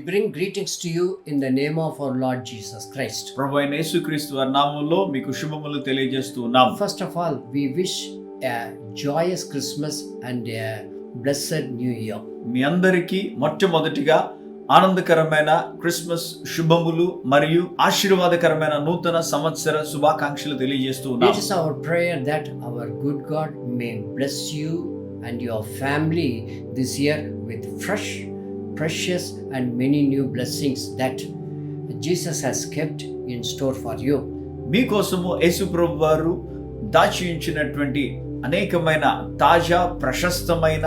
bring greetings to you in the name of our Lord Jesus Christ. ప్రభువైన యేసుక్రీస్తు వారి నామములో మీకు శుభములు తెలియజేస్తూ ఉన్నాం. First of all, we wish a joyous Christmas and a blessed New Year. మీ అందరికీ మొట్టమొదటిగా ఆనందకరమైన క్రిస్మస్ శుభములు మరియు ఆశీర్వాదకరమైన నూతన సంవత్సర శుభాకాంక్షలు తెలియజేస్తూ ఉన్నాం. It is our prayer that our good God may bless you and your family this year with fresh, precious and many new blessings that Jesus has kept in store for you. మీకోసము యేసు ప్రభు వారు దాచి ఉంచినటువంటి అనేకమైన తాజా ప్రశస్తమైన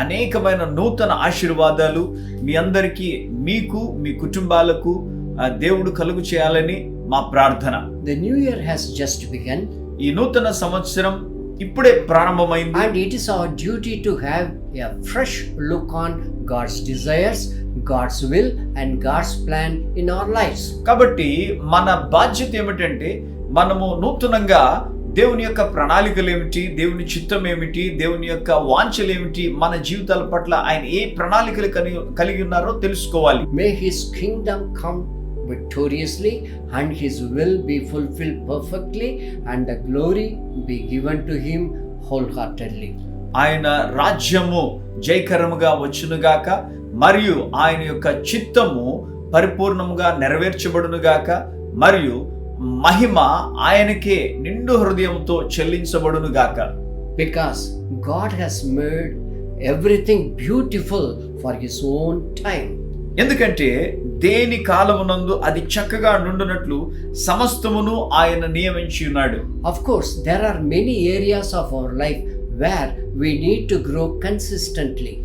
అనేకమైన నూతన ఆశీర్వాదాలు మీ అందరికీ మీకు మీ కుటుంబాలకు దేవుడు కలుగు చేయాలని మా ప్రార్థన. The new year has just begun. ఈ నూతన సంవత్సరం ఇప్పుడే ప్రారంభమైంది. And it is our duty to have a fresh look on God's desires, God's will and God's plan in our lives. కాబట్టి మన బాధ్యత ఏమిటంటే మనము నూతనంగా దేవుని యొక్క ప్రణాళికలు ఏమిటి, దేవుని చిత్తం ఏమిటి, దేవుని యొక్క వాంఛలు ఏమిటి, మన జీవితాల పట్ల ఆయన ఏ ప్రణాళికలు కలిగి ఉన్నారో తెలుసుకోవాలి. May his kingdom come victoriously and his will be fulfilled perfectly and the glory be given to him wholeheartedly. ఆయన రాజ్యము జయకరముగా వచ్చునుగాక మరియు ఆయన యొక్క చిత్తము పరిపూర్ణముగా నెరవేర్చబడునుగాక మరియు మహిమ ఆయనకే నిండు హృదయంతో చెల్లించబడునుగాక. Because God has made everything beautiful for his own time. ఎందుకంటే దేని కాలమునందు అది చక్కగా నుండునట్లు సమస్తమును ఆయన నియమించి ఉన్నాడు. Of course, there are many areas of our life where we need to grow consistently.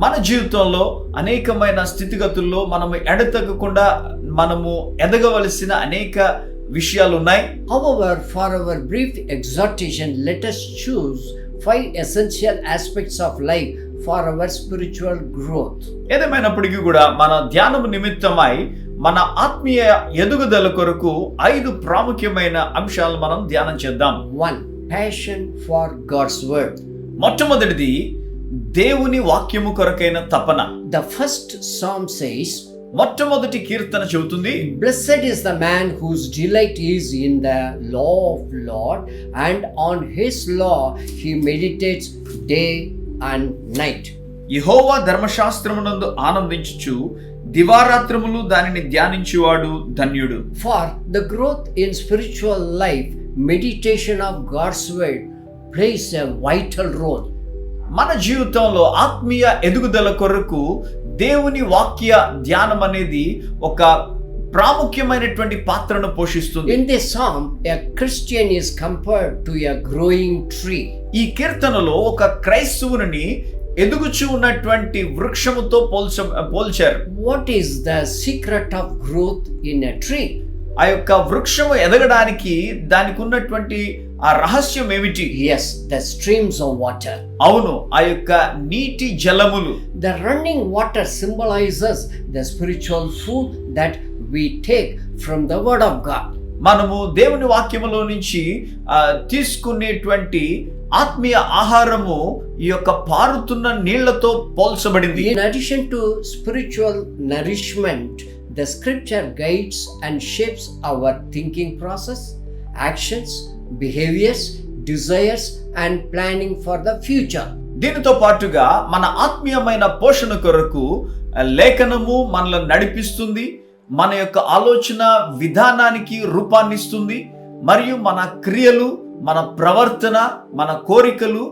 మన జీవితంలో అనేకమైన స్థితిగతుల్లో మనము ఎడతెగకుండా మనము ఎదగవలసిన అనేక విషయాలు ఉన్నాయి. However, for our brief exhortation, let us choose 5 essential aspects of life for our spiritual growth. ఏదేమైనప్పటికీ కూడా మన ధ్యానము నిమిత్తమై మన ఆత్మీయ ఎదుగుదల కొరకు 5 ప్రాముఖ్యమైన అంశాలు మనం ధ్యానం చేద్దాం. 1. Passion for God's word. మొట్టమొదటిది దేవుని వాక్యము కొరకైన తపన. The first psalm says, మొట్టమొదటి కీర్తన చెబుతుంది, Blessed is the man whose delight is in the law of Lord, and on his law he meditates day and night. యెహోవా ధర్మశాస్త్రమునందు ఆనందించుచు దివారాత్రములు దానిని ధ్యానించువాడు ధన్యుడు. For the growth in spiritual life, meditation of God's word plays a vital role. మన జీవితంలో ఆత్మీయ ఎదుగుదల కొరకు దేవుని వాక్య ధ్యానం అనేది ఒక ప్రాముఖ్యమైనటువంటి పాత్రను పోషిస్తుంది. In this psalm, a Christian is compared to a growing tree. ఈ కీర్తనలో ఒక క్రైస్తవుని ఎదుగుచూ ఉన్నటువంటి వృక్షముతో పోల్చారు. What is the secret of growth in a tree? ఆ యొక్క వృక్షము ఎదగడానికి దానికి ఉన్నటువంటి ఆ రహస్యం ఏమిటి? Yes, the streams of water. అవును, ఆ యొక్క నీటి జలములు. The running water symbolizes the spiritual food that we take from the word of God. మనము దేవుని వాక్యములో నుంచి తీసుకునేటువంటి ఆత్మీయ ఆహారము ఈ యొక్క పారుతున్న నీళ్లతో పోల్చబడింది. In addition to spiritual nourishment, the scripture guides and shapes our thinking process, actions, behaviors, desires and planning for the future. దీనితో పాటుగా మన ఆత్మీయమైన పోషణ కొరకు లేఖనము మనల్ని నడిపిస్తుంది, మన యొక్క ఆలోచన విధానానికి రూపాన్నిస్తుంది మరియు మన క్రియలు, మన ప్రవర్తన, మన కోరికలు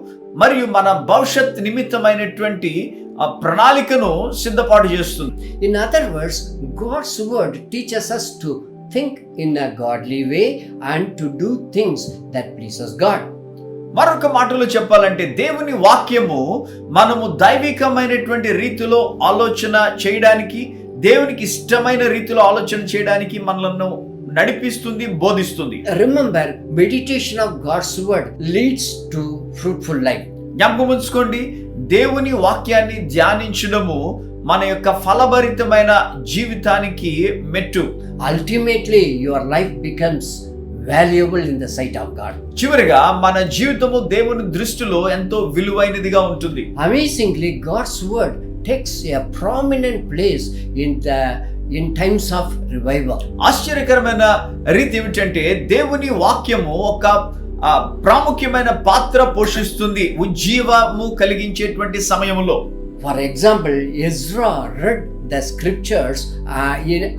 మరియు మన భవిష్యత్ నిమిత్తమైనటువంటి ప్రణాళికను సిద్ధపాటు చేస్తుంది. In other words, God's word teaches us to think in a godly way and to do things that pleases God. మరొక మాటలో చెప్పాలంటే దేవుని వాక్యము మనము దైవికమైనటువంటి రీతిలో ఆలోచన చేయడానికి, దేవునికి ఇష్టమైన రీతిలో ఆలోచన చేయడానికి మనలను నడిపిస్తుంది, బోధిస్తుంది. Remember, meditation of God's word leads to fruitful life. జ్ఞాపకం ఉంచుకోండి, దేవుని వాక్యాన్ని ధ్యానించడము మన యొక్క ఫలభరితమైన జీవితానికి మెట్టు. Ultimately, your life becomes valuable in the sight of God. చివరిగా మన జీవితము దేవుని దృష్టిలో ఎంతో విలువైనదిగా ఉంటుంది. Amazingly, God's word takes a prominent place in times of revival. ఆశ్చర్యకరమైన రీతి ఏమిటంటే దేవుని వాక్యము ఒక ప్రాముఖ్యమైన పాత్ర పోషిస్తుంది ఉజ్జీవము కలిగించేటువంటి సమయంలో. For example, Ezra read the scriptures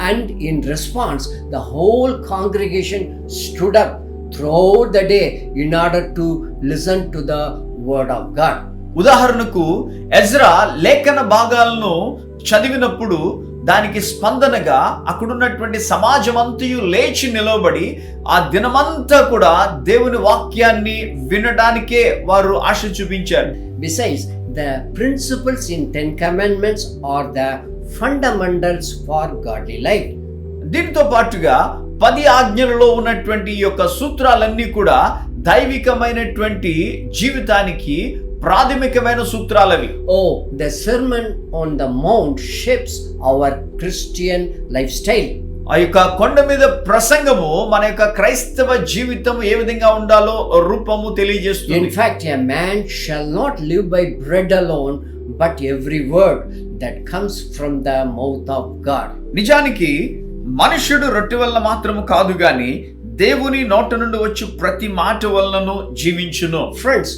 and in response the whole congregation stood up throughout the day in order to listen to the word of God. ఉదాహరణకు ఎజ్రా లేఖన భాగాలను చదివినప్పుడు దానికి స్పందనగా అక్కడున్నటువంటి సమాజమంతయు లేచి నిలబడి ఆ దినమంతా కూడా దేవుని వాక్యాన్ని వినడానికే వారు ఆశ చూపించారు. Besides, the principles in 10 commandments are the fundamentals for godly life. దీనితో పాటుగా 10 ఆజ్ఞలలో ఉన్నటువంటి ఈ యొక్క సూత్రాలన్నీ కూడా దైవికమైనటువంటి జీవితానికి ప్రాథమికమైన సూత్రాలవి. Oh, the Sermon on the Mount shapes our Christian lifestyle. ఆ యొక్క కొండ మీద ప్రసంగము మన యొక్క క్రైస్తవ జీవితం ఏ విధంగా ఉండాలో రూపము తెలియజేస్తుంది. In fact, a man shall not live by bread alone, but every word that comes from the mouth of God. నిజానికి మనుష్యుడు రొట్టె వల్ల మాత్రము కాదు గాని దేవుని నోట నుండి వచ్చు ప్రతి మాట వలనను జీవించును. Friends,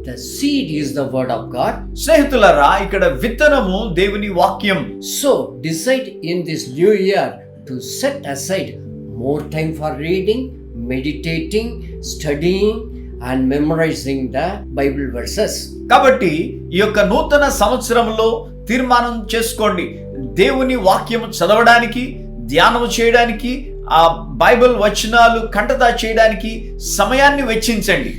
the seed is the word of God. స్నేహితులారా, ఇక్కడ విత్తనము దేవుని వాక్యం. So decide in this new year to set aside more time for reading, meditating, studying and memorizing the Bible verses. కాబట్టి ఈ యొక్క నూతన సంవత్సరంలో తీర్మానం చేసుకోండి, దేవుని వాక్యము చదవడానికి, ధ్యానం చేయడానికి, ఆ బైబిల్ వచనాలు కంఠతా చేయడానికి సమయాన్ని వెచ్చించండి.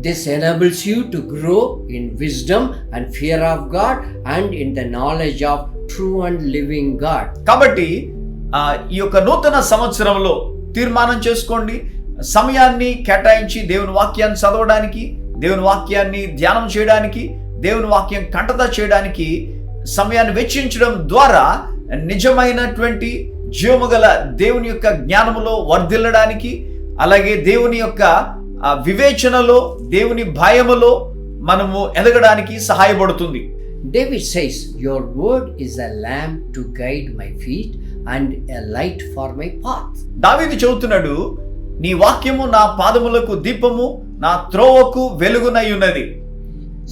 This enables you to grow in wisdom and fear of God and in the knowledge of true and living God. కాబట్టి ఈ యొక్క నూతన సంవత్సరంలో తీర్మానం చేసుకోండి, సమయాన్ని కేటాయించి దేవుని వాక్యాన్ని చదవడానికి, దేవుని వాక్యాన్ని ధ్యానం చేయడానికి, దేవుని వాక్యం కంఠతా చేయడానికి సమయాన్ని వెచ్చించడం ద్వారా నిజమైనటువంటి జీవముగల దేవుని యొక్క జ్ఞానములో వర్ధిల్లడానికి, అలాగే దేవుని యొక్క వివేచనలో, దేవుని భయములో మనము ఎదగడానికి సహాయపడుతుంది. David says, your word is a lamp to guide my feet and a light for my path. దావీదు చెబుతున్నాడు, నీ వాక్యము నా పాదములకు దీపము, నా త్రోవకు వెలుగునై ఉన్నది.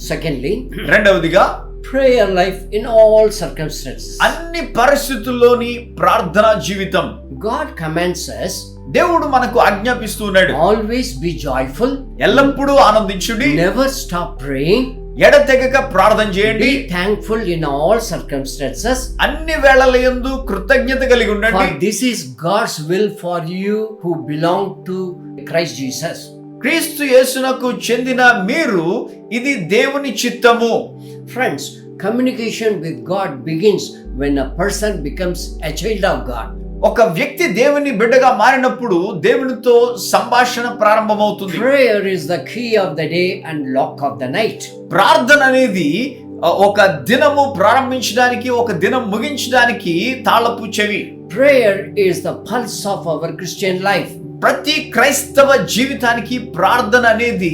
Secondly, రెండవదిగా prayer life in all circumstances. అన్ని పరిస్థితుల్లోని ప్రార్థనా జీవితం. God commands us, దేవుడు మనకు ఆజ్ఞాపిస్తున్నాడు, always be joyful, ఎల్లప్పుడూ ఆనందించుడి, never stop praying, ఎడతెగక ప్రార్థన చేయండి, be thankful in all circumstances, అన్ని వేళలయందు కృతజ్ఞత కలిగి ఉండండి. for this is God's will for you who belong to Christ Jesus. క్రీస్తు యేసునకు చెందిన మీరు, ఇది దేవుని చిత్తము. Friends, communication with God begins when a person becomes a child of God. ఒక వ్యక్తి దేవుని బిడ్డగా మారినప్పుడు దేవునితో సంభాషణ ప్రారంభమవుతుంది. Prayer is the key of the day and lock of the night. ప్రార్థన అనేది ఒక దినము ప్రారంభించడానికి, ఒక దినం ముగించడానికి తాళపు చెవి. Prayer is the pulse of our Christian life. ప్రతి క్రైస్తవ జీవితానికి ప్రార్థన అనేది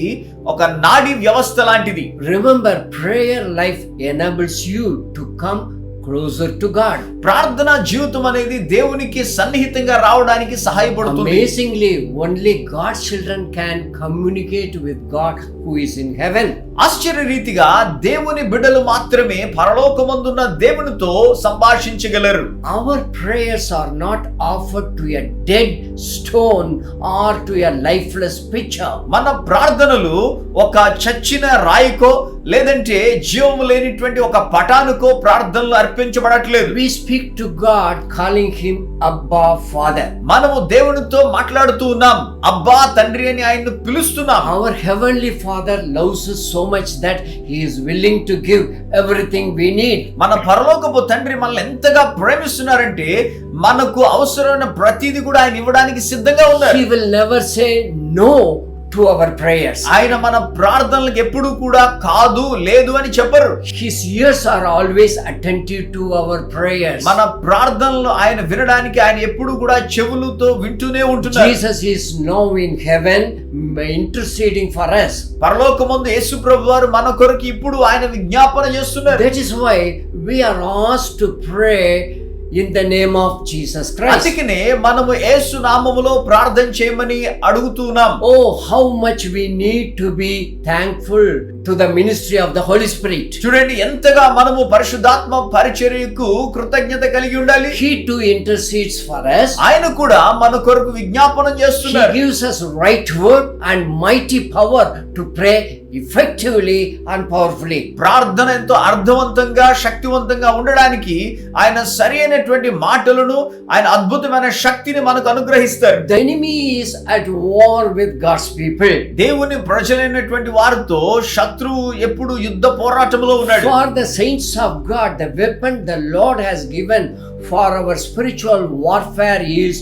ఒక నాడీ వ్యవస్థ లాంటిది. Remember, prayer life enables you to come closer to God. ప్రార్థనా జీవితం అనేది దేవునికి సన్నిహితంగా రావడానికి సహాయపడుతుంది. Amazingly, only God's children can communicate with God who is in heaven. ఆశ్చర్యరీతిగా దేవుని బిడ్డలు మాత్రమే పరలోకమందున్న దేవునితో సంభాషించగలరు. Our prayers are not offered to a dead stone or to a lifeless picture. మన ప్రార్థనలు ఒక చచ్చిన రాయికో లేదంటే జీవము లేనిటువంటి ఒక పటానుకో ప్రార్థనలు అర్పించబడట్లేదు. We speak to God calling him Abba Father. మనము దేవునితో మాట్లాడుతూ ఉన్నాం, అబ్బా తండ్రి అని ఆయన్ను పిలుస్తున్నాం. Our heavenly Father loves us so much that he is willing to give everything we need. మన పరలోకపు తండ్రి మనల్ని ఎంతగా ప్రేమిస్తున్నారంటే మనకు అవసరమైన ప్రతిదీ కూడా ఆయన ఇవ్వడానికి సిద్ధంగా ఉన్నారు. He will never say no to our prayers. ఆయన మన ప్రార్థనలకు ఎప్పుడు కూడా కాదు లేదు అని చెప్పరు. His ears are always attentive to our prayers. మన ప్రార్థనలు ఆయన వినడానికి ఆయన ఎప్పుడు కూడా చెవులతో వింటూనే ఉంటున్నారు. Jesus is now in heaven interceding for us. పరలోకమందు యేసు ప్రభువారు మన కొరకు ఇప్పుడు ఆయన విజ్ఞాపన చేస్తున్నారు. That is why we are asked to pray in the name of Jesus Christ. అందుకనే మనము యేసు నామములో ప్రార్థన చేయమని అడుగుతున్నాం. Oh, how much we need to be thankful to the ministry of the Holy Spirit. చూడండి ఎంతగా మనము పరిశుద్ధాత్మ పరిచర్యకు కృతజ్ఞత కలిగి ఉండాలి. He too intercedes for us. ఆయన కూడా మన కొరకు విజ్ఞాపనం He చేస్తున్నారు. gives us right word and mighty power to pray effectively and powerfully. ప్రార్థన ఎంతో అర్థవంతంగా శక్తివంతంగా ఉండడానికి ఆయన సరి అయినటువంటి మాటలను ఆయన అద్భుతమైన శక్తిని మనకు అనుగ్రహిస్తారు. The enemy is at war with God's people. దేవుని ప్రజలైనటువంటి వారితో శత్రువు ఎప్పుడు యుద్ధ పోరాటంలో ఉన్నాడు. For the saints of God, the weapon the Lord has given for our spiritual warfare is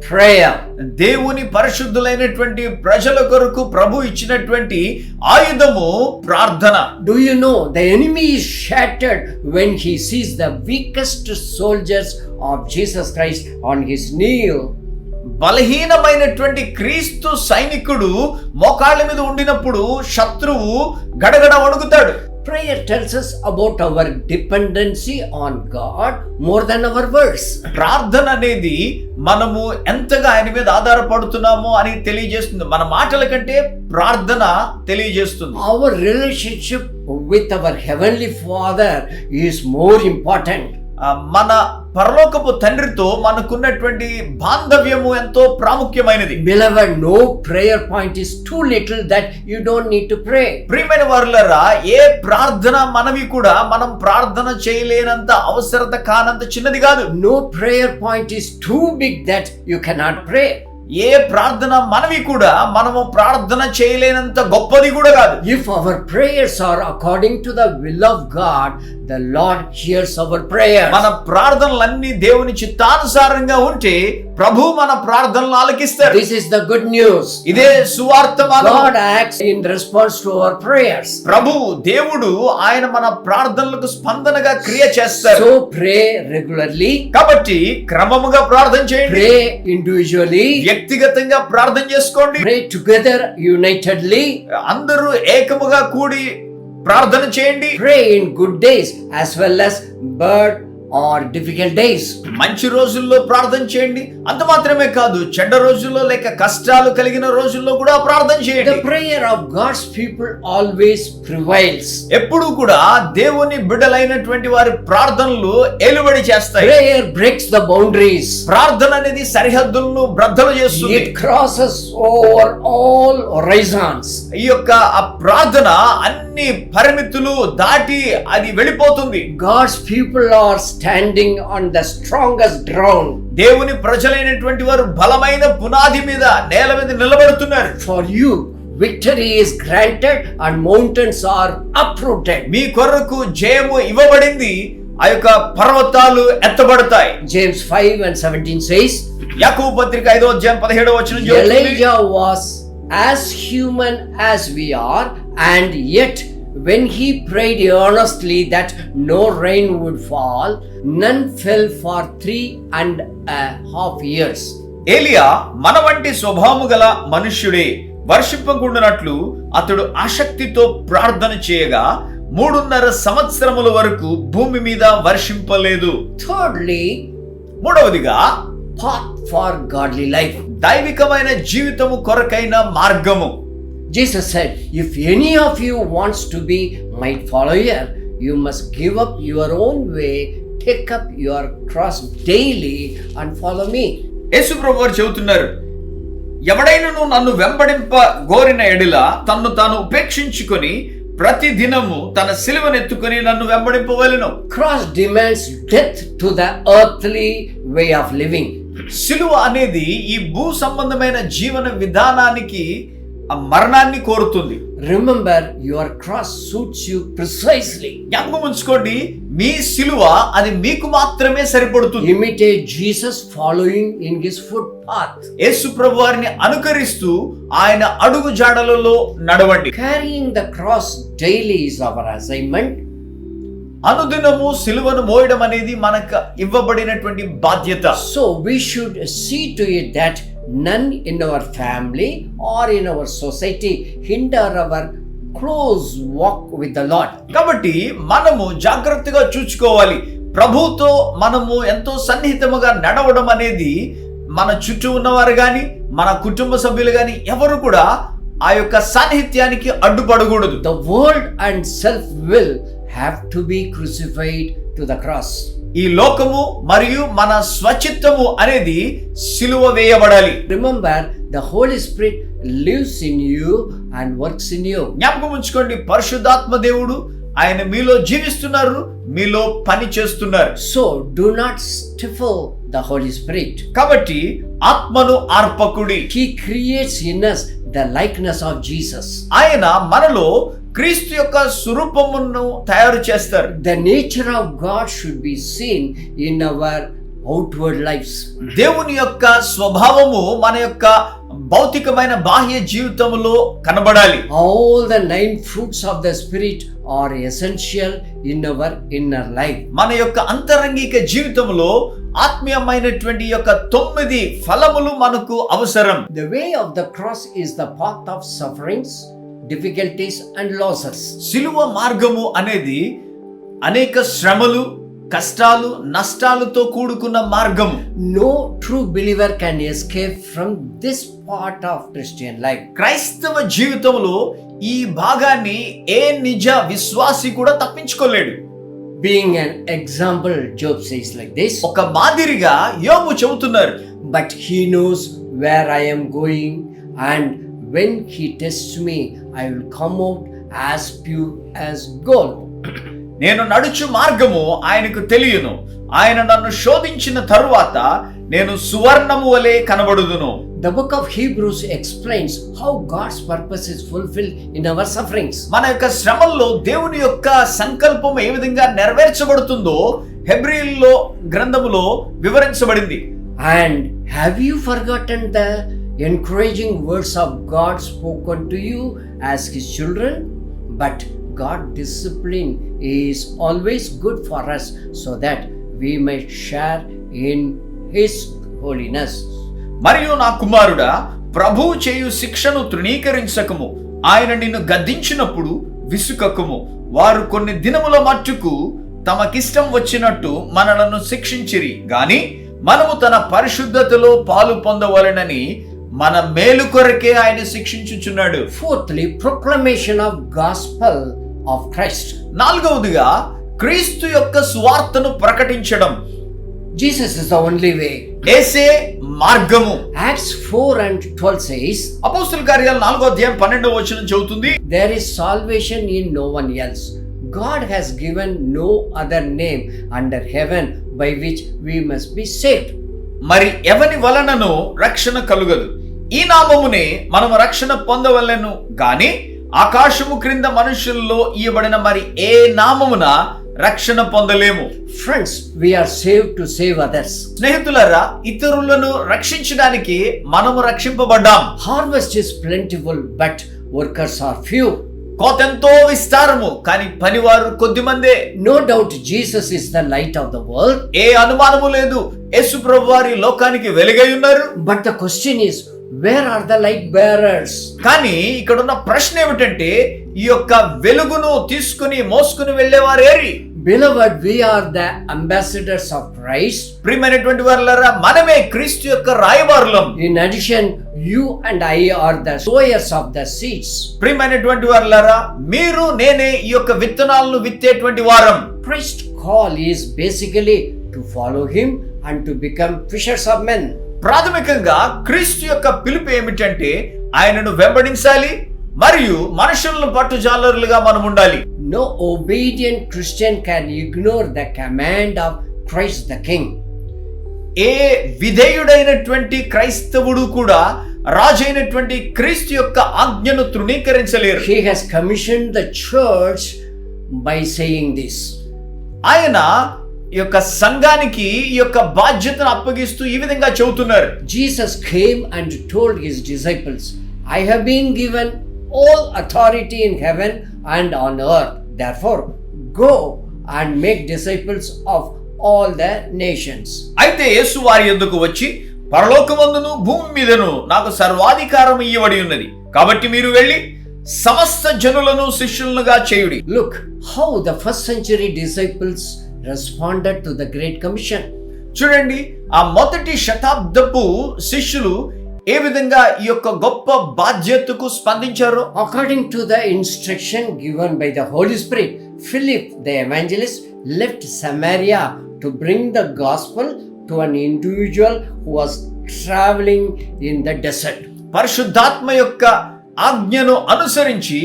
prayer. దేవుని పరిశుద్ధులైనటువంటి ప్రజల కొరకు ప్రభు ఇచ్చినటువంటి ఆయుధము ప్రార్థన. Do you know the enemy is shattered when he sees the weakest soldiers of Jesus Christ on his knee? బలహీనమైనటువంటి క్రీస్తు సైనికుడు మోకాళ్ళ మీద ఉండినప్పుడు శత్రువు గడగడ వణుకుతాడు. Prayer tells us about our dependency on God more than our words. ప్రార్థన అనేది మనము ఎంతగా ఆయన మీద ఆధారపడుతున్నామో అని తెలియజేస్తుంది. మన మాటల కంటే ప్రార్థన తెలియజేస్తుంది. Our relationship with our heavenly Father is more important. మన పరలోకపు తండ్రితో మనకున్నటువంటి బాంధవ్యము ఎంతో ప్రాముఖ్యమైనది. Beloved, no prayer point is too little that you don't need to pray. ప్రియమైన వారులారా, ఏ ప్రార్థన మనవి కూడా మనం ప్రార్థన చేయలేనంత అవసరత కానంత చిన్నది కాదు. No prayer point is too big that you cannot pray. ఏ ప్రార్థన మనవి కూడా మనము ప్రార్థన చేయలేనంత గొప్పది కూడా కాదు. If our prayers are according to the will of God, the Lord hears our prayers. మన ప్రార్థనలన్నీ దేవుని చిత్తానుసారంగా ఉంటే ప్రభు మన ప్రార్థనలు ఆలకిస్తారు. This is the good news. ఇదే సువార్తమానం. God acts in response to our prayers. ప్రభు దేవుడు ఆయన మన ప్రార్థనలకు స్పందనగా క్రియ చేస్తారు. So pray regularly. కాబట్టి క్రమముగా ప్రార్థన చేయండి. Pray individually. వ్యక్తిగతంగా ప్రార్థన చేసుకోండి. Pray together unitedly. అందరూ ఏకముగా కూడి ప్రార్థన చేయండి. Pray in good days as well as bad or difficult days. మంచి రోజుల్లో ప్రార్థన చేయండి. అంత మాత్రమే కాదు, చెడ్డ రోజుల్లో లేక కష్టాలు కలిగిన రోజుల్లో కూడా ప్రార్థన చేయండి. The prayer of God's people always prevails. ఎప్పుడు కూడా దేవుని బిడ్డలైనటువంటి వారి ప్రార్థనలు ఏలుబడి చేస్తాయి. Prayer breaks the boundaries. ప్రార్థన అనేది సరిహద్దులను బ్రద్దలు చేస్తుంది. It crosses over all horizons. ఈ యొక్క ఆ ప్రార్థన అన్ని పరిమితులు దాటి అది వెళ్ళిపోతుంది. God's people are standing on the strongest ground. దేవుని ప్రజలైనటువంటి వారు బలమైన పునాది మీద నేల మీద నిలబడుతున్నారు. For you victory is granted and mountains are uprooted. మీ కొరకు జయము ఇవ్వబడింది, ఆ యొక్క పర్వతాలు ఎత్తబడతాయి. James 5:17 says, యాకోబు పత్రిక 5:17 Elijah was as human as we are, and yet when he prayed earnestly that no rain would fall, none fell for 3.5 years. ఏలియా మన వంటి స్వభావము గల మనుష్యుడే, వర్షింపకుండునట్లు అతడు ఆసక్తితో ప్రార్థన చేయగా 3.5 సంవత్సరముల వరకు భూమి మీద వర్షింపలేదు. Thirdly, మూడవదిగా path for godly life. దైవికమైన జీవితము కొరకైన మార్గము. Jesus said, if any of you wants to be my follower, you must give up your own way, take up your cross daily and follow me. యేసు ప్రభువు వారు చెబుతున్నారు, ఎవడైనను నన్ను వెంబడింప గోరిన ఎడల తన్ను తాను ఉపేక్షించుకొని ప్రతి దినము తన సిలువనెత్తుకొని నన్ను వెంబడింపవలెను. Cross demands death to the earthly way of living. సిలువ అనేది ఈ భూ సంబంధమైన జీవన విధానానికి ఆ మరణాన్ని కోరుతుంది. Remember, your cross suits you precisely. జ్ఞాపకం ఉంచుకోండి, మీ సిలువ అది మీకు మాత్రమే సరిపడుతుంది. Imitate Jesus following in his footpath. యేసు ప్రభు వారిని అనుకరిస్తూ ఆయన అడుగు జాడలలో నడవండి. Carrying the cross daily is our assignment. అనుదినము సిలువను మోయడం అనేది మనకు ఇవ్వబడినటువంటి బాధ్యత. So we should see to it that none in our family or in our society hinder our close walk with the Lord. కాబట్టి మనము జాగ్రత్తగా చూసుకోవాలి. ప్రభుతో మనము ఎంతో సన్నిహితముగా నడవడం అనేది మన చుట్టూ ఉన్నవారు గాని మన కుటుంబ సభ్యులు గాని ఎవరు కూడా ఆ యొక్క సాన్నిహిత్యానికి అడ్డుపడకూడదు. The world and self will have to be crucified to the cross. ఈ లోకము మరియు మన స్వచిత్తము అనేది సిలువ వేయబడాలి. Remember, the Holy Spirit lives in you and works in you. జ్ఞాపకం ఉంచుకోండి, పరిశుద్ధాత్మ దేవుడు ఆయన మీలో జీవిస్తున్నారు, మీలో పని చేస్తున్నారు. So do not stifle the Holy Spirit. కాబట్టి ఆత్మను ఆర్పకుడి. He creates in us the likeness of Jesus. ఆయన మనలో క్రీస్తు యొక్క స్వరూపమును తయారు చేస్తారు. The nature of God should be seen in our outward lives. దేవుని యొక్క స్వభావము మన యొక్క భౌతికమైన బాహ్య జీవితంలో కనబడాలి. All the 9 fruits of the Spirit are essential in our inner life. మన యొక్క అంతరంగిక జీవితంలో ఆత్మీయమైనటువంటి యొక్క 9 ఫలములు మనకు అవసరం. The way of the cross is the path of sufferings, difficulties and losses. సిలువ మార్గము అనేది అనేక శ్రమలు, కష్టాలు, నష్టాలతో కూడుకున్న మార్గము. No true believer can escape from this part of Christian life. క్రైస్తవ జీవితంలో ఈ భాగాన్ని ఏ నిజ విశ్వాసి కూడా తప్పించుకోలేడు. Being an example, Job says like this. ఒక మాదిరిగా యోబు చెబుతున్నారు. But he knows where I am going, and when he tests me, I will come out as pure as gold. నేను నడుచు మార్గము ఆయనకు తెలియను. ఆయన నన్ను శోధించిన తరువాత నేను సువర్ణము వలె కనబడుదును. The book of Hebrews explains how God's purpose is fulfilled in our sufferings. మన యొక్క శ్రమల్లో దేవుని యొక్క సంకల్పం ఏ విధంగా నెరవేర్చబడుతుందో హెబ్రీయుల్లో గ్రంథములో వివరించబడింది. And have you forgotten the encouraging words of God spoken to you as his children? But God discipline is always good for us so that we may share in his holiness. మరియు నా కుమారుడా, ప్రభువు చేయు శిక్షను తృణీకరించకము. ఆయన నిన్ను గద్దించినప్పుడు విసుకకము. వారు కొన్ని దినముల మట్టుకు తమకిష్టం వచ్చినట్టు మనలను శిక్షించిరి గాని మనము తన పరిశుద్ధతలో పాలు పొందవలెనని మన మేలు కొరకే ఆయన శిక్షించుచున్నాడు. Fourthly, proclamation of gospel of Christ. నాలుగవదిగా క్రీస్తు యొక్క సువార్తను ప్రకటించడం. Jesus is the only way. యేసే మార్గము. Acts 4 and 12 says, అపోస్తలుల కార్యాలు 4వ అధ్యాయం 12వ వచనం చెబుతుంది, there is salvation in no one else. God has given no other name under heaven by which we must be saved. మరి ఎవని వలనను రక్షణ కలుగదు. ఈ నామమునే మనము రక్షణ పొందవలెను గాని ఆకాశము క్రింద మనుషుల్లో ఇయ్యబడిన మరి ఏ నామమున రక్షణ పొందలేము. Friends, we are saved to save others. స్నేహితులారా, ఇతరులను రక్షించడానికి మనము రక్షింపబడ్డాం. Harvest is plentiful, but workers are few. కోతెంతో విస్తారము, కానీ పనివారు కొద్దిమందే. No doubt Jesus is the light of the world. ఏ అనుమానము లేదు, యేసు ప్రభువారు లోకానికి వెలుగై ఉన్నారు. But the question is, where are the light bearers? కానీ ఇక్కడ ఉన్న ప్రశ్న ఏమిటంటే, ఈ యొక్క వెలుగును తీసుకుని మోసుకుని వెళ్ళేవారు ఏరి? Beloved, we are the ambassadors of Christ. ప్రియమైనటువంటి వారలారా, మనమే క్రీస్తు యొక్క రాయబారులం. In addition, you and I are the sowers of the seeds. ప్రియమైనటువంటి వారలారా, మీరు నేనే ఈ యొక్క విత్తనాలను విత్తేటువంటి వారం. Christ's call is basically to follow him and to become fishers of men. ప్రాథమికంగా క్రీస్తు యొక్క పిలుపు ఏమిటంటే ఆయనను వెంబడించాలి మరియు మనుషులను పట్టుజాలరులుగా మనం ఉండాలి. No obedient Christian can ignore the command of Christ the King. ఏ విధేయుడైనటువంటి క్రైస్తవుడు కూడా రాజైనటువంటి క్రీస్తు యొక్క ఆజ్ఞను తృణీకరించలేరు. He has commissioned the church by saying this. ఆయన ఈ యొక్క సంఘానికి ఈ యొక్క బాధ్యతను అప్పగిస్తూ ఈ విధంగా చెబుతున్నారు. Jesus came and told his disciples, I have been given all authority in heaven and on earth. Therefore, go and make disciples of all the nations. అయితే యేసు వారి యొద్దకు వచ్చి, పరలోకమందును భూమి మీదను నాకు సర్వాధికారం ఇయ్యబడి ఉన్నది. కాబట్టి మీరు వెళ్ళి సమస్త జనులను శిష్యులుగా చేయుడి. Look how the first century disciples responded to the Great Commission. చూడండి, ఆ మొదటి శతాబ్దపు శిష్యులు ఏ విధంగా ఈ యొక్క గొప్ప బాధ్యతకు స్పందించారో. According to the instruction given by the Holy Spirit, Philip the evangelist left Samaria to bring the gospel to an individual who was traveling in the desert. పరిశుద్ధాత్మ యొక్క ఆజ్ఞను అనుసరించి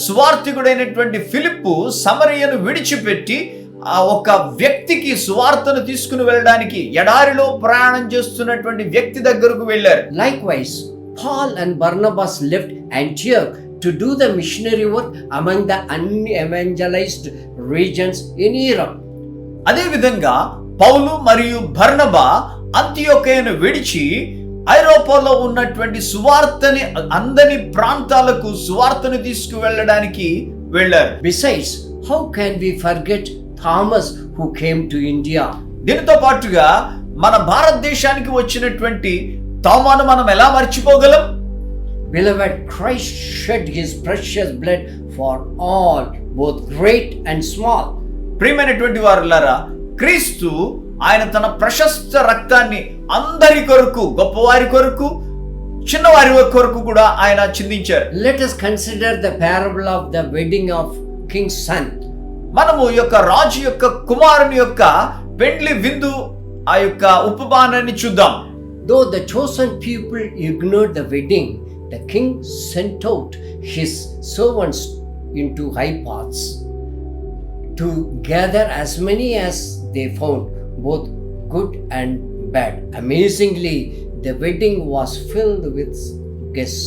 సువార్థికుడైనటువంటి ఫిలిప్పు సమరయను విడిచిపెట్టి ఆ ఒక వ్యక్తికి సువార్తను తీసుకుని వెళ్ళడానికి ఎడారిలో ప్రయాణం చేస్తున్నటువంటి వ్యక్తి దగ్గరకు వెళ్ళారు. Likewise, Paul and Barnabas left Antioch to do the missionary work among the unevangelized regions in Europe. అదే విధంగా పౌలు మరియు బర్నబా అంతియోకయను విడిచి ఐరోపాలో ఉన్నటువంటి సువార్తని అందని ప్రాంతాలకు సువార్తను తీసుకువెళ్ళడానికి వెళ్ళారు. Besides, how can we forget Thomas who came to India? దీనితో పాటుగా మన భారతదేశానికి వచ్చినటువంటి తోమాను మనం ఎలా మర్చిపోగలం? Beloved, Christ shed his precious blood for all, both great and small. ప్రియమైనటువంటి వారులారా, క్రీస్తు ఆయన తన ప్రశస్త రక్తాన్ని అందరి కొరకు, గొప్పవారి కొరకు, చిన్నవారి కొరకు కూడా ఆయన చిందించారు. Let us consider the parable of the wedding of King's son. మనము ఈ యొక్క రాజు యొక్క కుమారుని యొక్క పెండ్లి విందు ఆ యొక్క ఉపమానాన్ని చూద్దాం. Though the chosen people ignored the wedding, the king sent out his servants into high paths to gather as many as they found, both good and bad. Amazingly, the wedding was filled with guests.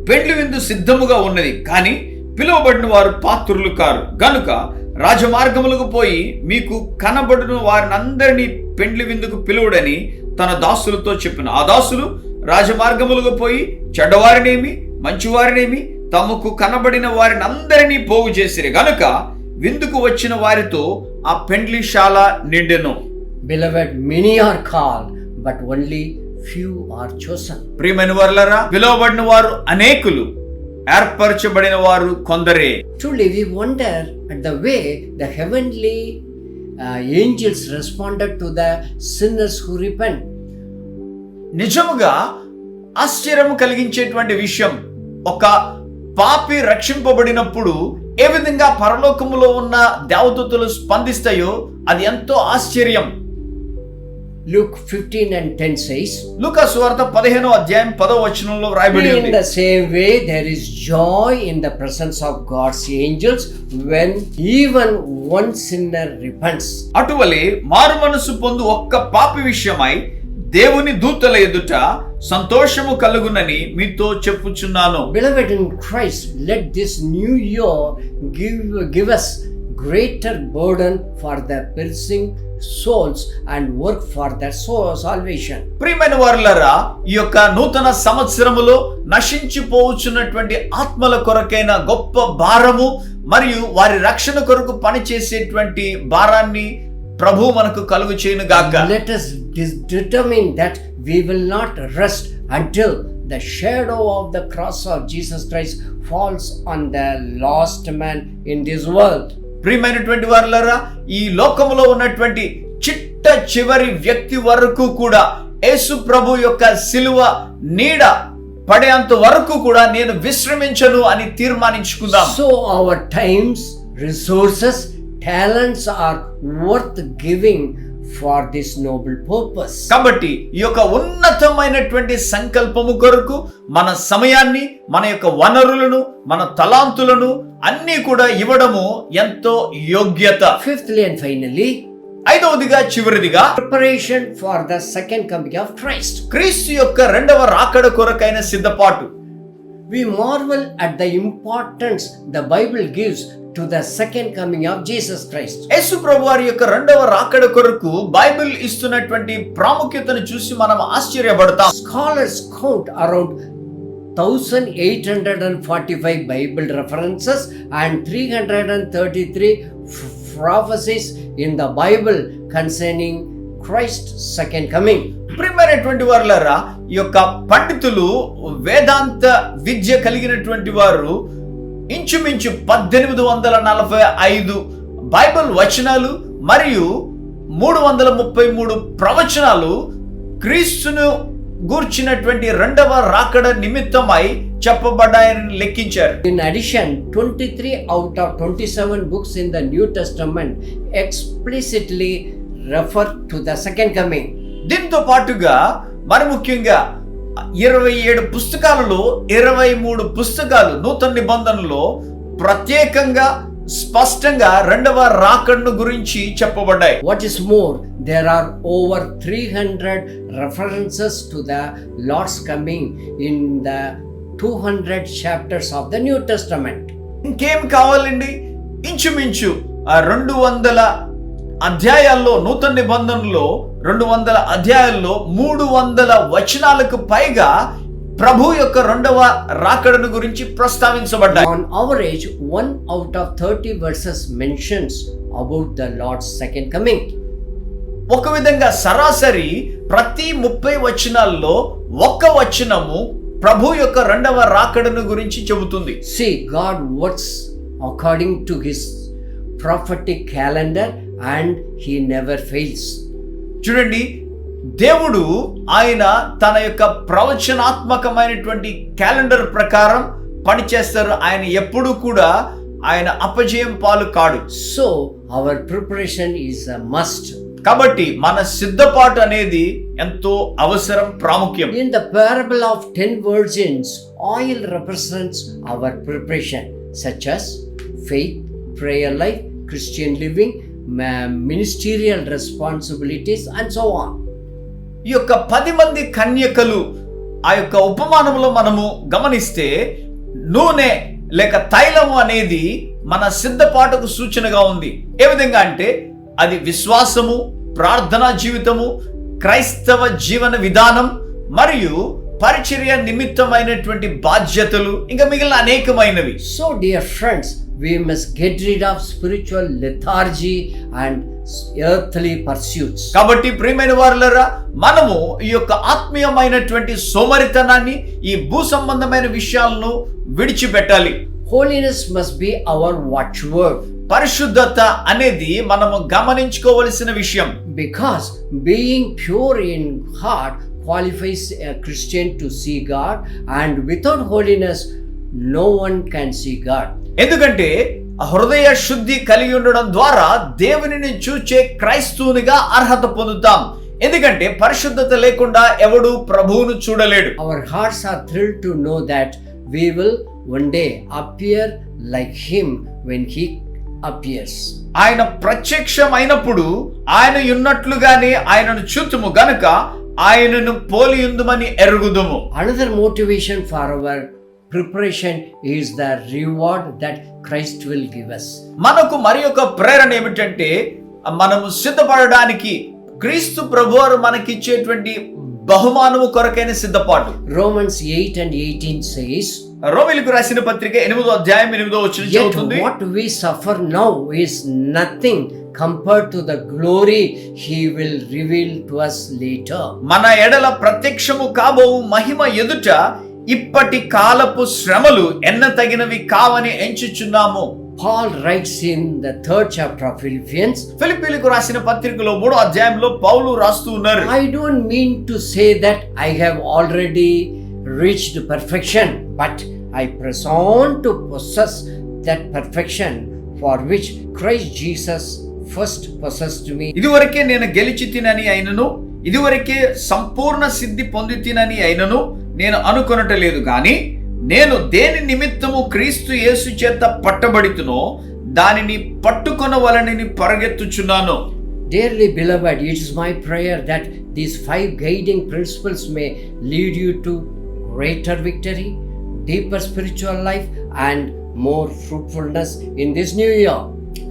పెండ్లి విందు సిద్ధముగా ఉన్నది, కానీ పిలువబడిన వారు పాత్రులు car గనుక రాజమార్గములకు పోయి మీకు కనబడిన వారినందరినీ పెండ్లి విందుకు పిలువుడని తన దాసులతో చెప్పిన. ఆ దాసులు రాజమార్గములకు పోయి చెడ్డవారినేమి మంచివారినేమి తమకు కనబడిన వారిని అందరినీ పోగు చేసిరి గనుక విందుకు వచ్చిన వారితో ఆ పెండ్లిశాల నిండెను. Beloved, many are called, but only few are chosen. ప్రియమైన వారులారా, పిలువబడిన వారు అనేకులు, ఏర్పరచబడిన వారు కొందరే. Truly, we wonder at the way the heavenly angels responded to the sinners who repent. నిజముగా ఆశ్చర్యం కలిగించేటువంటి విషయం, ఒక పాపి రక్షింపబడినప్పుడు ఏ విధంగా పరలోకములో ఉన్న దేవదూతలు స్పందిస్తాయో అది ఎంతో ఆశ్చర్యం. Luke 15 and 10 says, లూకా సువార్త 15వ అధ్యాయం 10వ వచనంలో వ్రాయబడి ఉంది. in the same way there is joy in the presence of God's angels when even one sinner repents. అటువలే మారు మనసు పొందు ఒక్క పాపి విషయమై దేవుని దూతల ఎదుట సంతోషము కలుగునని మీతో చెప్పుచున్నాను. Beloved in Christ, let this new year give us greater burden for the perishing souls and work for their soul salvation. ప్రియమైన వారులారా, ఈ యొక్క నూతన సంవత్సరములో నశించిపోవచ్చున్నటువంటి ఆత్మల కొరకైన గొప్ప భారము మరియు వారి రక్షణ కొరకు పనిచేసేటువంటి భారాన్ని ప్రభు మనకు కలుగు చేయను గాక. Let us determine that we will not rest until the shadow of the cross of Jesus Christ falls on the lost man in this world. ప్రియమైనటువంటి వారులారా, ఈ లోకములో ఉన్నటువంటి చిట్ట చివరి వ్యక్తి వరకు కూడా యేసు ప్రభు యొక్క సిలువ నీడ పడేంత వరకు కూడా నేను విశ్రమించను అని తీర్మానించుకుందాం. So our times, resources, talents are worth giving for this noble purpose. కాబట్టి ఈ యొక్క ఉన్నతమైనటువంటి సంకల్పము కొరకు మన సమయాన్ని, మన యొక్క వనరులను, మన తలాంతులను అన్నీ కూడా ఇవ్వడము ఎంతో యోగ్యత. Fifthly and finally, ఐదవదిగా చివరిదిగా preparation for the second coming of Christ. క్రీస్తు యొక్క రెండవ రాకడ కొరకైన సిద్ధపాటు. We marvel at the importance the Bible gives to the second coming of Jesus Christ. యేసు ప్రభు వారి యొక్క రెండవ రాకడ కొరకు బైబిల్ ఇస్తున్నటువంటి ప్రాముఖ్యతను చూసి మనం ఆశ్చర్యపడతాం. Scholars count around 1845 Bible references and 333 prophecies in the Bible concerning Christ's second coming. ప్రియమైనటువంటి వారులారా, ఈ యొక్క పండితులు, వేదాంత విద్య కలిగినటువంటి వారు ఇంచుమించు 1845 బైబిల్ వచనాలు మరియు 333 ప్రవచనాలు క్రీస్తును గూర్చినటువంటి రెండవ రాకడ నిమిత్తమై చెప్పబడ్డాయని లెక్కించారు. In addition, 23 out of 27 books in the New Testament explicitly refer to the second coming. దీంతో పాటుగా మరి ముఖ్యంగా 27 పుస్తకాలలో 23 పుస్తకాలు నూతన నిబంధనలో ప్రత్యేకంగా స్పష్టంగా రెండవ రాకడను గురించి చెప్పబడ్డాయి. What is more, there are over 300 references to the Lord's coming in the 200 chapters of the New Testament. ఇంకేం కావాలండి? ఇంచుమించు 200 అధ్యాయాల్లో నూతన నిబంధనలో 200 అధ్యాయాల్లో 300 వచనాలకు పైగా ప్రభు యొక్క రెండవ రాకడను గురించి ప్రస్తావించబడ్డాయి. On average, 1 out of 30 verses mentions about the Lord's second coming. ఒక విధంగా సరాసరి ప్రతి 30 వచనాల్లో ఒక్క వచనము ప్రభు యొక్క రెండవ రాకడను గురించి చెబుతుంది. See, God works according to his prophetic calendar and he never fails. చూడండి, దేవుడు ఆయన తన యొక్క ప్రవచనాత్మకమైనటువంటి క్యాలెండర్ ప్రకారం పనిచేస్తారు. ఆయన ఎప్పుడు కూడా ఆయన అపజయం పాలు కాడు. So our preparation is a must. కాబట్టి మన సిద్ధపాటు అనేది ఎంతో అవసరం, ప్రాముఖ్యం. In the parable of 10 virgins, oil represents our preparation, such as faith, prayer life, Christian living, ministerial responsibilities, and so on. ఈ యొక్క 10 మంది కన్యకలు ఆ యొక్క ఉపమానంలో మనము గమనిస్తే నూనె లేక తైలము అనేది మన సిద్ధపాటుకు సూచనగా ఉంది. ఏ విధంగా అంటే అది విశ్వాసము, ప్రార్థనా జీవితము, క్రైస్తవ జీవన విధానం మరియు పరిచర్య నిమిత్తమైనటువంటి బాధ్యతలు, ఇంకా మిగిలిన అనేకమైనవి. So dear friends, we must get rid of spiritual lethargy and earthly pursuits. కాబట్టి ప్రియమైన వారులారా, మనము ఈ యొక్క ఆత్మీయమైనటువంటి సోమరితనాన్ని, ఈ భూ సంబంధమైన విషయాలను విడిచిపెట్టాలి. Holiness must be our watchword. పరిశుద్ధత అనేది మనము గమనించుకోవలసిన విషయం. Because being pure in heart qualifies a Christian to see God, and without holiness no one can see God. ఎందుకంటే హృదయ శుద్ధి కలిగి ఉండడం ద్వారా దేవునిని చూచే క్రైస్తవునిగా అర్హత పొందుతాం. ఎందుకంటే పరిశుద్ధత లేకుండా ఎవడు ప్రభువును చూడలేడు. Our hearts are thrilled to know that we will one day appear like him when he appears. ఆయన ప్రత్యక్షమైనప్పుడు ఆయన ఉన్నట్లుగానే ఆయనను చూతుము గనుక ఆయనను పోలియుందుమని ఎరుగుదుము. Another motivation for our preparation is the reward that Christ will give us. మనకు మరి ఒక ప్రేరణ ఏమిటంటే మనము సిద్ధపడడానికి క్రీస్తు ప్రభువారు మనకిచ్చేటువంటి బహుమానము కొరకైన సిద్ధపాటు. Romans 8 and 18 says, రోమీయులకు రాసిన పత్రిక 8వ అధ్యాయం 8వ వచనం చెబుతుంది, what we suffer now is nothing compared to the glory he will reveal to us later. మన ఎడల ప్రత్యక్షము కాబోవు మహిమ ఎదుట ఇప్పటి కాలపు శ్రమలు ఎన్న తగినవి కావని ఎంచుచున్నాము. Paul writes in the 3rd chapter of Philippians, ఫిలిప్పీయులకు రాసిన పత్రికలో 3వ అధ్యాయంలో పౌలు రాస్తూ ఉన్నారు, I don't mean to say that I have already reached perfection, but I press on to possess that perfection for which Christ Jesus first possessed me. ఇదివరకే నేను గెలిచి తినని అయినను, ఇదివరకే సంపూర్ణ సిద్ధి పొంది తినని అయినను నేను అనుకొనటలేదు గాని నేను దేని నిమిత్తము క్రీస్తు యేసు చేత పట్టబడితునో దానిని పట్టుకొనవలనని పరిగెత్తుచున్నాను. Dearly beloved, it is my prayer that these 5 guiding principles may lead you to greater victory, deeper spiritual life, and more fruitfulness in this new year.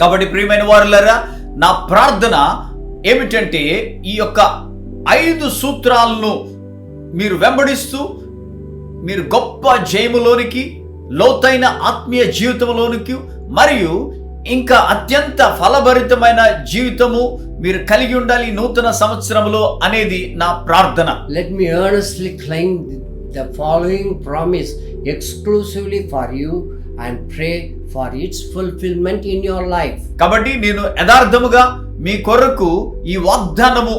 కాబట్టి ప్రియమైన వారులారా, నా ప్రార్థన ఏమిటంటే ఈ యొక్క 5 సూత్రాలను మీరు వెంబడిస్తూ మీరు గొప్ప జయములోనికి, లోతైన ఆత్మీయ జీవితంలోనికి మరియు ఇంకా అత్యంత ఫలభరితమైన జీవితము మీరు కలిగి ఉండాలి నూతన సంవత్సరంలో అనేది నా ప్రార్థన. Let me earnestly claim the following promise exclusively for you and pray for its fulfillment in your life. కాబట్టి నేను యథార్థముగా మీ కొరకు ఈ వాగ్దానము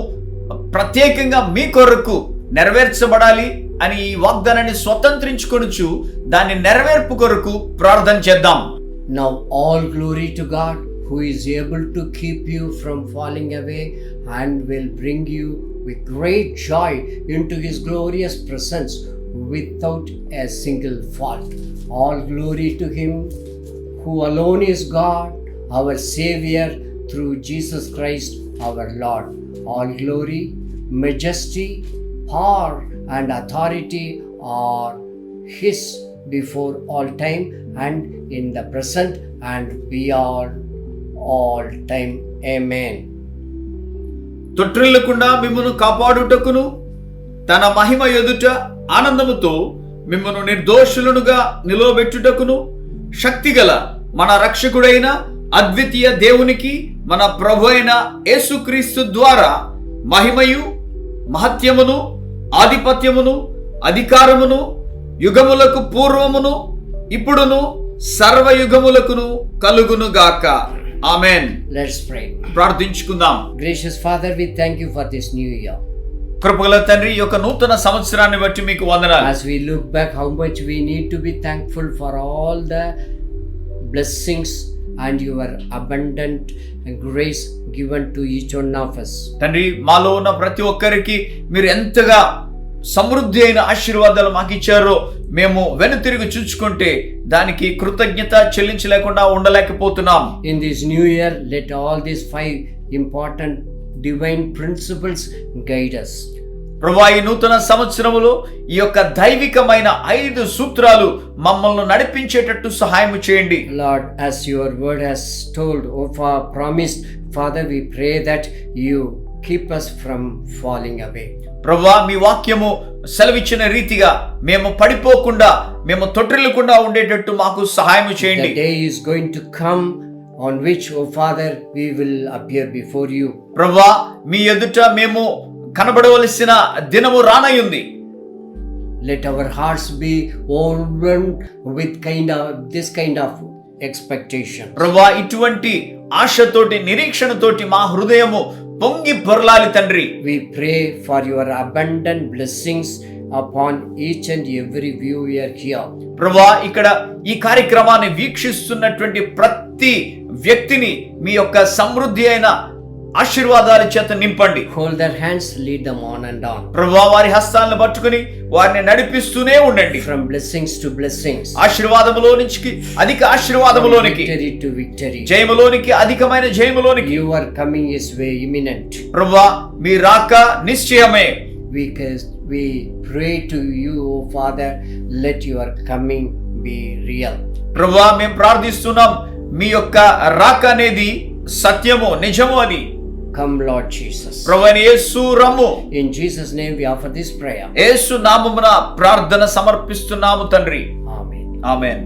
ప్రత్యేకంగా మీ కొరకు నెరవేర్చబడాలి అని ఈ వాగ్దానాన్ని స్వతంత్రించుకొనుచు దాని నెరవేర్పు కొరకు ప్రార్థన చేద్దాం. Now all glory to God, who is able to keep you from falling away and will bring you with great joy into his glorious presence without a single fault. All glory to him who alone is God, our Savior, through Jesus Christ our Lord. All glory, majesty, power and authority are his before all time and in the present and beyond all time. Amen. తొట్టిల్లకుండా మిమ్మును కాపాడుటకును తన మహిమ ఎదుట ఆనందముతో మిమ్మును నిర్దోషులనుగా నిలవబెట్టుటకును శక్తిగల మన రక్షకుడైన అద్వితీయ దేవునికి మన ప్రభు అయిన యేసుక్రీస్తు ద్వారా మహిమయు మహత్యమును ఆధిపత్యమును అధికారమును యుగములకు పూర్వమును ఇప్పుడును సర్వయుగములకును కలుగునుగాక. ఆమేన్. Let's pray. ప్రార్థించుకుందాం. Gracious Father, we thank you for this new year. కృపగల తండ్రి, ఈ యొక్క నూతన సంవత్సరాన్ని బట్టి మీకు వందనాలు. As we look back, how much we need to be thankful for all the blessings and your abundant grace given to each one of us. తండ్రి, మాలో ఉన్న ప్రతి ఒక్కరికి మీరు ఎంతగా సమృద్ధి అయిన ఆశీర్వాదాలు మాకు ఇచ్చారో మేము వెనుతిరిగి చూచుకుంటే దానికి కృతజ్ఞత చెల్లించలేకుండా ఉండలేకపోతున్నాం. In this new year, let all these 5 important divine principles guide us. ప్రభువా, ఈ నూతన సంవత్సరములో ఈ యొక్క దైవికమైన 5 సూత్రాలు మమ్మల్ని నడిపించేటట్టు సహాయం చేయండి. Lord, as your word has told, promised, Father, we pray that you keep us from falling away. ప్రభువా, మీ వాక్యము సెలవిచ్చిన రీతిగా మేము పడిపోకుండా, మేము తొట్టిల్లకుండా ఉండేటట్టు మాకు సహాయం చేయండి. The day is going to come on which, O Father, we will appear before you. ప్రభువా, మీ ఎదుట మేము కనబడవలసిన దినము రానయ్యుంది. Let our hearts be overwhelmed with this kind of expectation. ప్రభువా, ఇటువంటి ఆశతోటి నిరీక్షణతోటి మా హృదయము పొంగి పొరలాలి తండ్రి. We pray for your abundant blessings upon each and every viewer here. ప్రభువా, ఇక్కడ ఈ కార్యక్రమాన్ని వీక్షిస్తున్నటువంటి ప్రతి వ్యక్తిని మీ యొక్క సమృద్ధి అయిన ఆశీర్వాదాల చేత నింపండి. Hold their hands, lead them on and on. ప్రభువా, వారి హస్తాలను పట్టుకుని వారిని నడిపిస్తూనే ఉండండి. From blessings to blessings. ఆశీర్వాదములో నుంచి అధిక ఆశీర్వాదములోనికి, victory to victory. జయములోనికి అధికమైన జయములోనికి. Your coming is way imminent. ప్రభువా, మీ రాక నిశ్చయమే. We pray to you, O Father, let your coming be real. ప్రభువా, మేము ప్రార్థిస్తున్నాం, మీ యొక్క రాక అనేది సత్యము, నిజము అని. Come, Lord Jesus. ప్రభువైన యేసు రమ్ము. In Jesus' name we offer this prayer. యేసు నామమున ప్రార్థన సమర్పిస్తున్నాము తండ్రి. Amen. ఆమేన్.